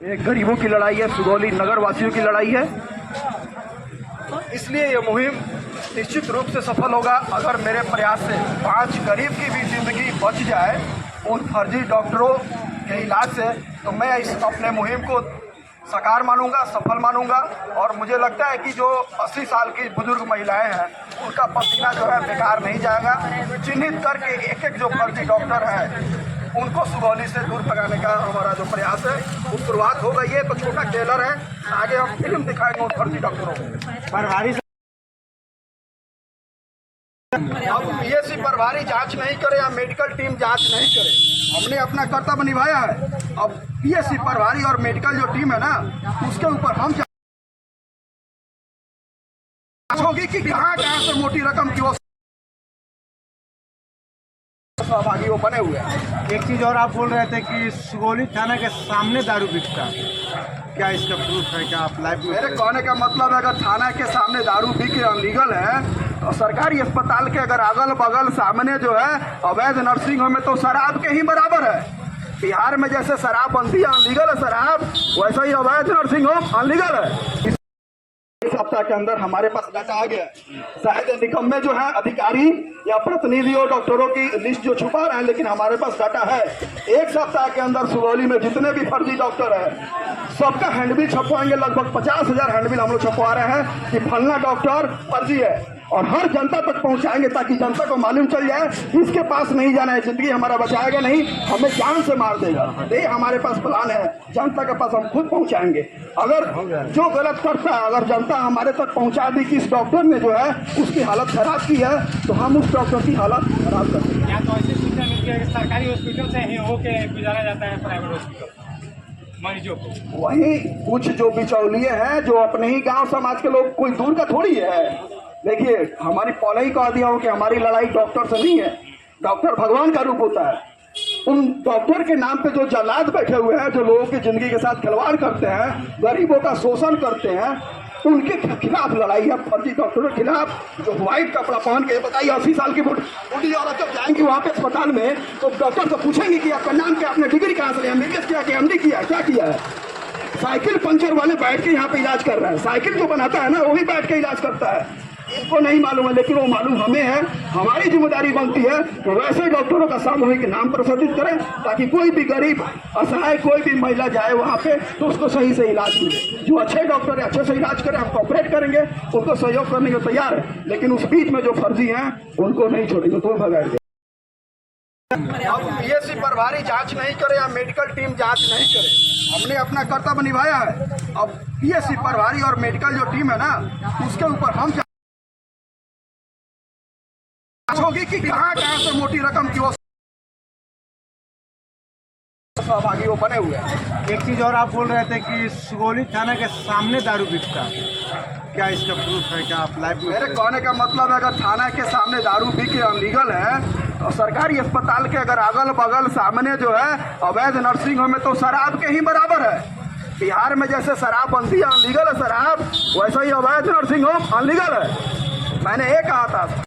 एक गरीबों की लड़ाई है, सुगौली नगर वासियों की लड़ाई है। इसलिए ये मुहिम निश्चित रूप से सफल होगा अगर मेरे प्रयास से 5 गरीब की भी जिंदगी बच जाए उन फर्जी डॉक्टरों के इलाज से, तो मैं इस अपने मुहिम को साकार मानूंगा, सफल मानूंगा। और मुझे लगता है कि जो 80 साल की बुजुर्ग महिलाएं हैं उनका पसीना जो है बेकार नहीं जाएगा। चिन्हित करके एक एक जो फर्जी डॉक्टर हैं उनको सुगौली से दूर भगाने का हमारा जो प्रयास है वो शुरुआत हो गई है। तो छोटा ट्रेलर है, आगे हम फिल्म दिखाएंगे उन फर्जी डॉक्टरों को। अब पीएससी प्रभारी जांच नहीं करे या मेडिकल टीम जांच नहीं करे, हमने अपना कर्तव्य निभाया है। अब पीएससी प्रभारी और मेडिकल जो टीम है ना, उसके ऊपर हम जांच होगी कि कहाँ से मोटी रकम की सहभागी वो बने हुए हैं। एक चीज और आप बोल रहे थे कि सुगौली थाना के सामने दारू बिकता, क्या इसका प्रूफ है? क्या आप लाइव? मेरे कहने का मतलब है अगर थाना के सामने दारू बिक अनलीगल है और सरकारी अस्पताल के अगर अगल बगल सामने जो है अवैध नर्सिंग होम में, तो शराब के ही बराबर है। बिहार में जैसे शराब बंदी अनलीगल है शराब, वैसा ही अवैध नर्सिंग होम अनलीगल है। इस सप्ताह के अंदर हमारे पास डाटा आ गया। शायद निकम्मे जो है अधिकारी या प्रतिनिधि और डॉक्टरों की लिस्ट जो छुपा रहे हैं, लेकिन हमारे पास डाटा है। एक सप्ताह के अंदर सुगौली में जितने भी फर्जी डॉक्टर हैं सबका हैंडबिल छपवाएंगे। लगभग 50,000 हैंडबिल हम लोग छपवा रहे हैं कि फलना डॉक्टर फर्जी है, और हर जनता तक पहुंचाएंगे ताकि जनता को मालूम चल जाए इसके पास नहीं जाना है, जिंदगी हमारा बचाएगा नहीं, हमें जान से मार देगा। ये हमारे पास प्लान है, जनता के पास हम खुद पहुंचाएंगे। अगर जो गलत करता है, अगर जनता हमारे तक पहुंचा दी कि इस डॉक्टर ने जो है उसकी हालत खराब की है, तो हम उस डॉक्टर की हालत खराब कर देंगे। या तो ऐसी सूचना मिलती है कि सरकारी हॉस्पिटल से ही होके गुजारा जाता है प्राइवेट हॉस्पिटल मरीजों को। वही कुछ जो बिचौलिए हैं जो अपने ही गांव समाज के लोग, कोई दूर का थोड़ी है। देखिए, हमारी पहले ही कह दिया हूं कि हमारी लड़ाई डॉक्टर से नहीं है, डॉक्टर भगवान का रूप होता है। उन डॉक्टर के नाम पे जो जल्लाद बैठे हुए हैं, जो लोगों की जिंदगी के साथ खिलवाड़ करते हैं, गरीबों का शोषण करते हैं, उनके खिलाफ लड़ाई है। फर्जी डॉक्टरों के खिलाफ जो व्हाइट कपड़ा पहन के, बताइए 80 साल की बूढ़ी औरत जब जाएंगी वहाँ पे अस्पताल में, तो डॉक्टर से पूछेंगे कि आपका नाम क्या, आपने डिग्री कहाँ से, एमबीबीएस किया कि एमडी किया, क्या किया है? साइकिल पंचर वाले बैठ के यहाँ पे इलाज कर रहे हैं। साइकिल जो बनाता है ना, वो भी बैठ के इलाज करता है। इनको नहीं मालूम है, लेकिन वो मालूम हमें है। हमारी जिम्मेदारी बनती है कि वैसे डॉक्टरों का सामूहिक नाम प्रसारित करें ताकि कोई भी गरीब असहाय कोई भी महिला जाए वहाँ पे तो उसको सही से इलाज मिले। जो अच्छे डॉक्टर है अच्छे से इलाज करें, हम कॉपरेट करेंगे, उनको सहयोग करने के तैयार है, लेकिन उस बीच में जो फर्जी हैं उनको नहीं छोड़ेंगे, तो भगाएंगे। अब पीएससी प्रभारी जांच नहीं करे या मेडिकल टीम जांच नहीं करे, हमने अपना कर्तव्य निभाया है। अब पीएससी प्रभारी और मेडिकल जो टीम है ना, उसके ऊपर हम होगी कि कहाँ से मोटी रकम की वो सहभागी वो बने हुए हैं। एक चीज और आप बोल रहे थे कि सुगौली थाना के सामने दारू बिकता, क्या इसका प्रूफ है? क्या आप लाइव? मेरे कहने का मतलब है अगर थाना के सामने दारू बिक अनलीगल है और सरकारी अस्पताल के अगर अगल बगल सामने जो है अवैध नर्सिंग होम में, तो शराब के ही बराबर है। बिहार में जैसे शराब बंदी अनलीगल है शराब, वैसा ही अवैध नर्सिंग होम अनलीगल है। मैंने ये कहा था।